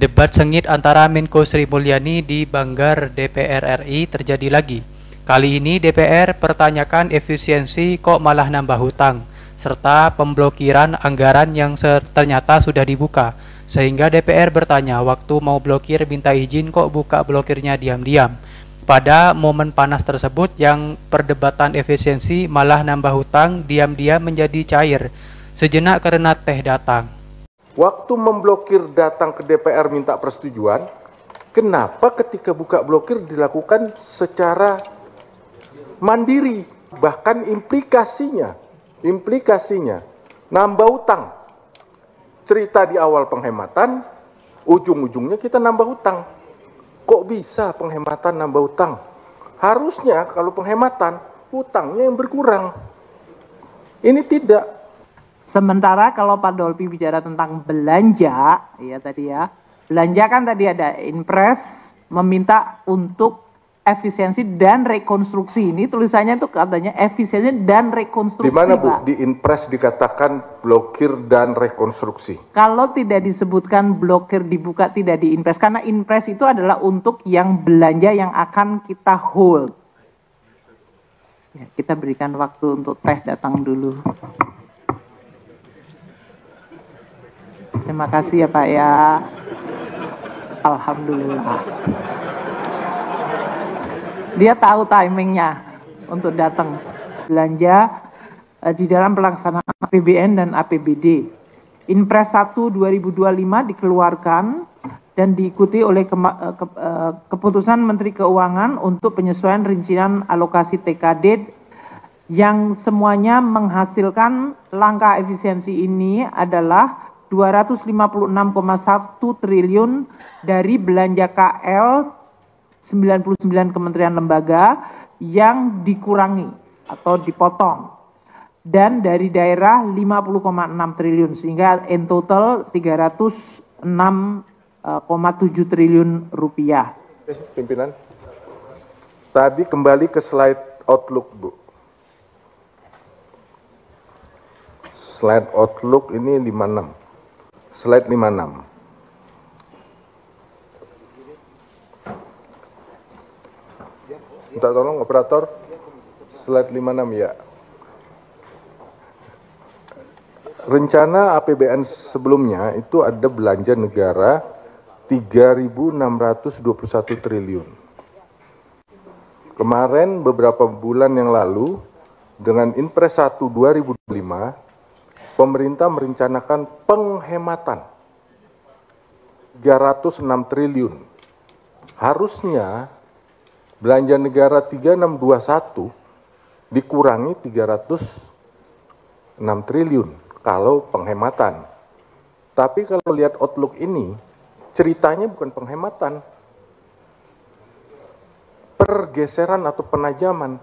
Debat sengit antara Menko Sri Mulyani di Banggar DPR RI terjadi lagi. Kali ini DPR pertanyakan efisiensi kok malah nambah hutang, serta pemblokiran anggaran yang ternyata sudah dibuka. Sehingga DPR bertanya waktu mau blokir minta izin kok buka blokirnya diam-diam. Pada momen panas tersebut yang perdebatan efisiensi malah nambah hutang diam-diam menjadi cair. Sejenak karena teh datang. Waktu memblokir datang ke DPR minta persetujuan, kenapa ketika buka blokir dilakukan secara mandiri? Bahkan implikasinya nambah utang. Cerita di awal penghematan, ujung-ujungnya kita nambah utang. Kok bisa penghematan nambah utang? Harusnya kalau penghematan, utangnya yang berkurang. Ini tidak. Sementara kalau Pak Dolpi bicara tentang belanja, ya tadi ya, belanja kan tadi ada Inpres meminta untuk efisiensi dan rekonstruksi. Ini tulisannya tuh katanya efisiensi dan rekonstruksi. Di mana Bu? Pak. Di Inpres dikatakan blokir dan rekonstruksi. Kalau tidak disebutkan blokir dibuka tidak di Inpres, karena Inpres itu adalah untuk yang belanja yang akan kita hold. Ya, kita berikan waktu untuk teh datang dulu. Terima kasih ya Pak ya. Alhamdulillah. Dia tahu timingnya untuk datang belanja di dalam pelaksanaan APBN dan APBD. Inpres 1 2025 dikeluarkan dan diikuti oleh keputusan Menteri Keuangan untuk penyesuaian rincian alokasi TKD yang semuanya menghasilkan langkah efisiensi ini adalah 256,1 triliun dari belanja KL 99 kementerian lembaga yang dikurangi atau dipotong, dan dari daerah 50,6 triliun sehingga in total 306,7 triliun rupiah. Pimpinan, tadi kembali ke slide Outlook Bu. Slide Outlook ini 56. Slide 56. Minta tolong operator. Slide 56 ya. Rencana APBN sebelumnya itu ada belanja negara 3.621 triliun. Kemarin beberapa bulan yang lalu dengan Inpres 1 2025 pemerintah merencanakan penghematan 306 triliun. Harusnya belanja negara 3621 dikurangi 306 triliun kalau penghematan. Tapi kalau lihat Outlook ini, ceritanya bukan penghematan. Pergeseran atau penajaman.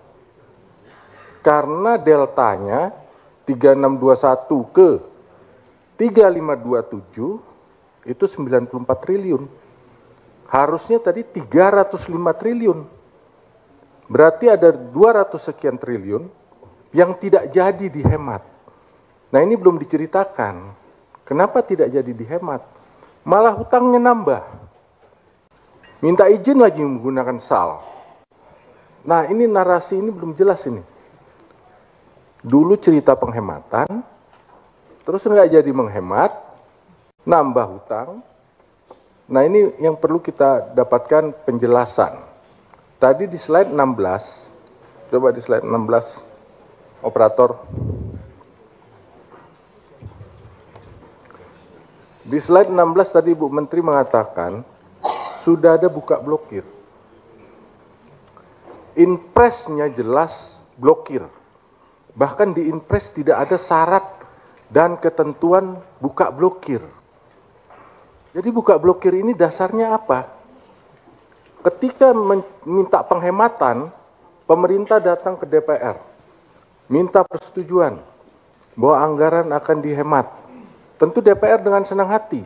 Karena deltanya 3621 ke 3527 itu 94 triliun. Harusnya tadi 305 triliun. Berarti ada 200 sekian triliun yang tidak jadi dihemat. Nah ini belum diceritakan. Kenapa tidak jadi dihemat? Malah hutangnya nambah. Minta izin lagi menggunakan SAL. Nah ini narasi ini belum jelas ini. Dulu cerita penghematan, terus nggak jadi menghemat, nambah hutang. Nah ini yang perlu kita dapatkan penjelasan. Tadi di slide 16, coba di slide 16, operator. Di slide 16 tadi Bu Menteri mengatakan, sudah ada buka blokir. Inpresnya jelas blokir. Bahkan di Inpres tidak ada syarat dan ketentuan buka blokir. Jadi buka blokir ini dasarnya apa? Ketika minta penghematan, pemerintah datang ke DPR, minta persetujuan bahwa anggaran akan dihemat. Tentu DPR dengan senang hati,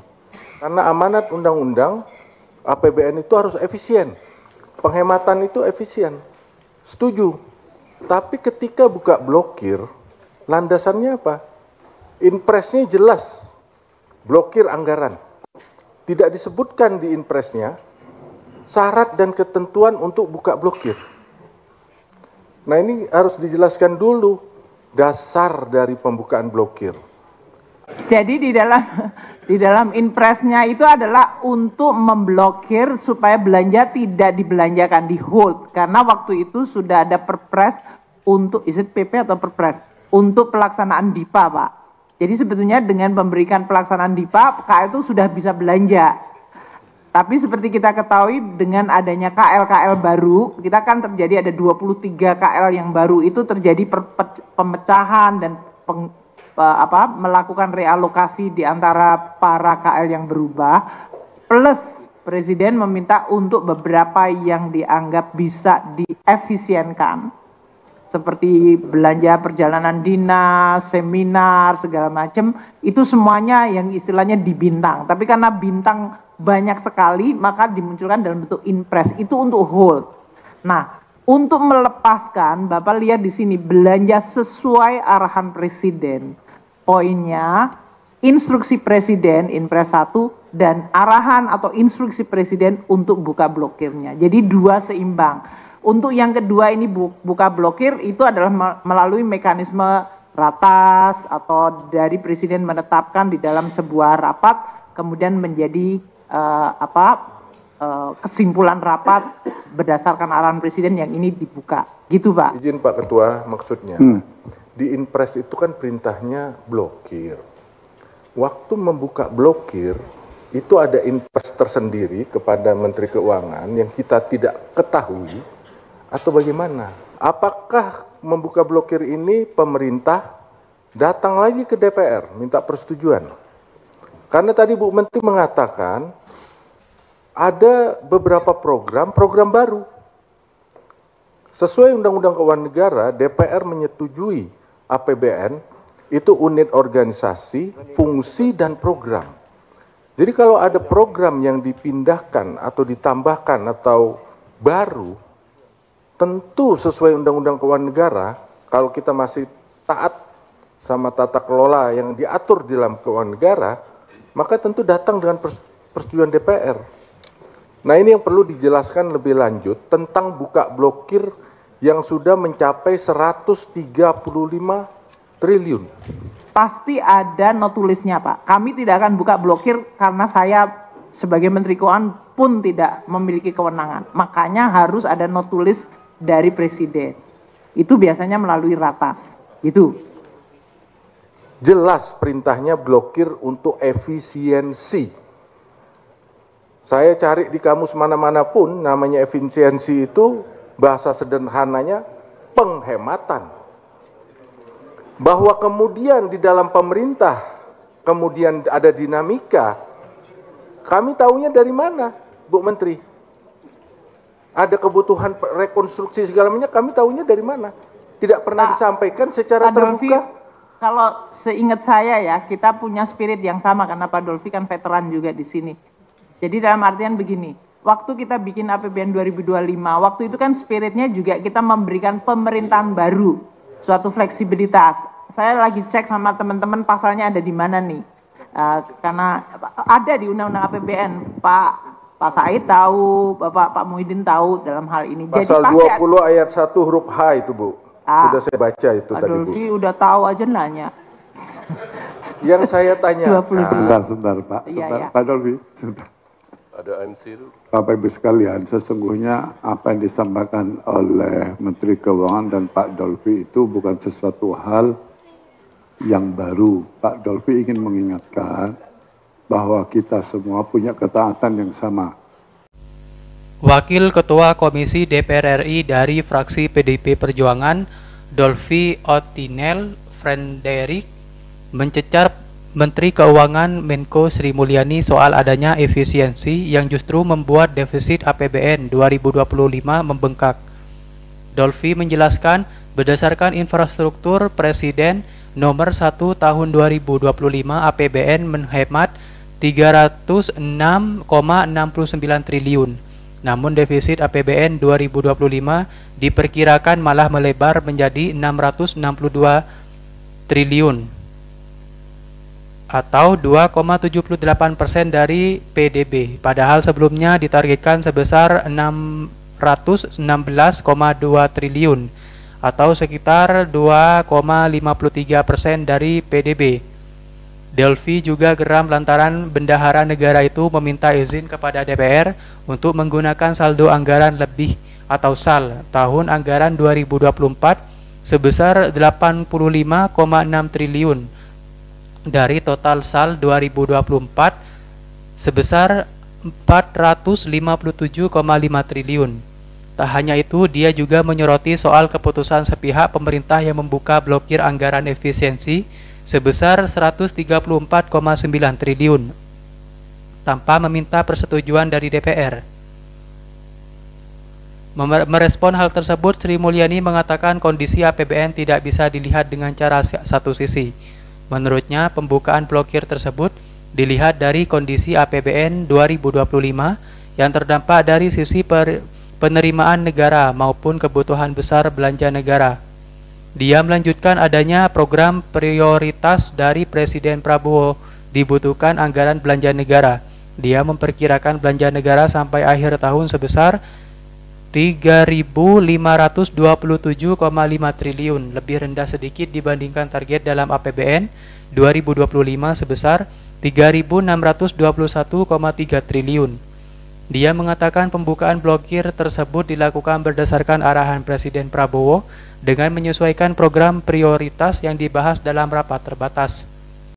karena amanat undang-undang APBN itu harus efisien. Penghematan itu efisien. Setuju. Tapi ketika buka blokir, landasannya apa? Inpresnya jelas, blokir anggaran. tidak disebutkan di impresnya syarat dan ketentuan untuk buka blokir. Nah, ini harus dijelaskan dulu dasar dari pembukaan blokir. Jadi di dalam impresnya itu adalah untuk memblokir supaya belanja tidak dibelanjakan, di hold, karena waktu itu sudah ada perpres untuk, is it PP atau perpres, untuk pelaksanaan DIPA, Pak. Jadi sebetulnya dengan memberikan pelaksanaan DIPA, KL itu sudah bisa belanja. Tapi seperti kita ketahui dengan adanya KL-KL baru, kita kan terjadi ada 23 KL yang baru, itu terjadi pemecahan dan melakukan realokasi di antara para KL yang berubah, plus Presiden meminta untuk beberapa yang dianggap bisa diefisienkan, seperti belanja perjalanan dinas, seminar, segala macam, itu semuanya yang istilahnya dibintang. Tapi karena bintang banyak sekali, maka dimunculkan dalam bentuk impres, itu untuk hold. Nah, untuk melepaskan, Bapak lihat di sini, belanja sesuai arahan Presiden. Poinnya, instruksi Presiden, impres 1, dan arahan atau instruksi Presiden untuk buka blokirnya. Jadi dua seimbang. Untuk yang kedua ini buka blokir itu adalah melalui mekanisme ratas atau dari Presiden menetapkan di dalam sebuah rapat, kemudian menjadi kesimpulan rapat berdasarkan arahan Presiden yang ini dibuka. Gitu, Pak. Izin Pak Ketua, maksudnya di Inpres itu kan perintahnya blokir. Waktu membuka blokir itu ada Inpres tersendiri kepada Menteri Keuangan yang kita tidak ketahui atau bagaimana? Apakah membuka blokir ini pemerintah datang lagi ke DPR minta persetujuan? Karena tadi Bu Menteri mengatakan ada beberapa program baru. Sesuai Undang-Undang Keuangan Negara, DPR menyetujui APBN itu unit organisasi, fungsi, dan program. Jadi kalau ada program yang dipindahkan atau ditambahkan atau baru, tentu sesuai Undang-Undang Keuangan Negara, kalau kita masih taat sama tata kelola yang diatur di dalam keuangan negara, maka tentu datang dengan persetujuan DPR. Nah, ini yang perlu dijelaskan lebih lanjut tentang buka blokir yang sudah mencapai 135 triliun. Pasti ada notulisnya, Pak. Kami tidak akan buka blokir karena saya sebagai Menteri Keuangan pun tidak memiliki kewenangan. Makanya harus ada notulis dari Presiden. Itu biasanya melalui ratas. Gitu. Jelas perintahnya blokir untuk efisiensi. Saya cari di kamus mana-mana pun namanya efisiensi itu bahasa sederhananya penghematan. Bahwa kemudian di dalam pemerintah kemudian ada dinamika, kami tahunya dari mana, Bu Menteri? Ada kebutuhan rekonstruksi segala macam, kami tahunya dari mana? Tidak pernah disampaikan secara terbuka. Kalau seingat saya ya, kita punya spirit yang sama karena Pak Dolfi kan veteran juga di sini. Jadi dalam artian begini, waktu kita bikin APBN 2025, waktu itu kan spiritnya juga kita memberikan pemerintahan baru, suatu fleksibilitas. Saya lagi cek sama teman-teman pasalnya ada di mana nih, karena ada di Undang-Undang APBN, Pak Said tahu, Pak Muhyiddin tahu dalam hal ini. Pasal jadi 20 ayat 1 huruf H itu, Bu. Sudah saya baca itu Pak tadi, Bu. Dolfi udah tahu aja nanya. Yang saya tanya. Sebentar, Pak. Iya. Pak Dolfi, sebentar. Ada MC itu. Bapak Ibu sekalian, sesungguhnya apa yang disampaikan oleh Menteri Keuangan dan Pak Dolfi itu bukan sesuatu hal yang baru. Pak Dolfi ingin mengingatkan bahwa kita semua punya ketaatan yang sama. Wakil Ketua Komisi DPR RI dari fraksi PDIP Perjuangan, Dolfi Otinel Frederick, mencecar Menteri Keuangan Menko Sri Mulyani soal adanya efisiensi yang justru membuat defisit APBN 2025 membengkak. Dolfi menjelaskan, berdasarkan infrastruktur Presiden nomor 1 tahun 2025, APBN menghemat 306,69 triliun. Namun defisit APBN 2025 diperkirakan malah melebar menjadi 662 triliun. atau 2,78% dari PDB, padahal sebelumnya ditargetkan sebesar 616,2 triliun atau sekitar 2,53% dari PDB. Delphi juga geram lantaran bendahara negara itu meminta izin kepada DPR untuk menggunakan saldo anggaran lebih atau SAL tahun anggaran 2024 sebesar 85,6 triliun dari total SAL 2024 sebesar 457,5 triliun. Tak hanya itu, dia juga menyoroti soal keputusan sepihak pemerintah yang membuka blokir anggaran efisiensi sebesar 134,9 triliun tanpa meminta persetujuan dari DPR. Merespon hal tersebut, Sri Mulyani mengatakan kondisi APBN tidak bisa dilihat dengan cara satu sisi. Menurutnya, pembukaan blokir tersebut dilihat dari kondisi APBN 2025 yang terdampak dari sisi penerimaan negara maupun kebutuhan besar belanja negara. Dia melanjutkan adanya program prioritas dari Presiden Prabowo dibutuhkan anggaran belanja negara. Dia memperkirakan belanja negara sampai akhir tahun sebesar 3.527,5 triliun, lebih rendah sedikit dibandingkan target dalam APBN 2025 sebesar 3.621,3 triliun. Dia mengatakan pembukaan blokir tersebut dilakukan berdasarkan arahan Presiden Prabowo dengan menyesuaikan program prioritas yang dibahas dalam rapat terbatas.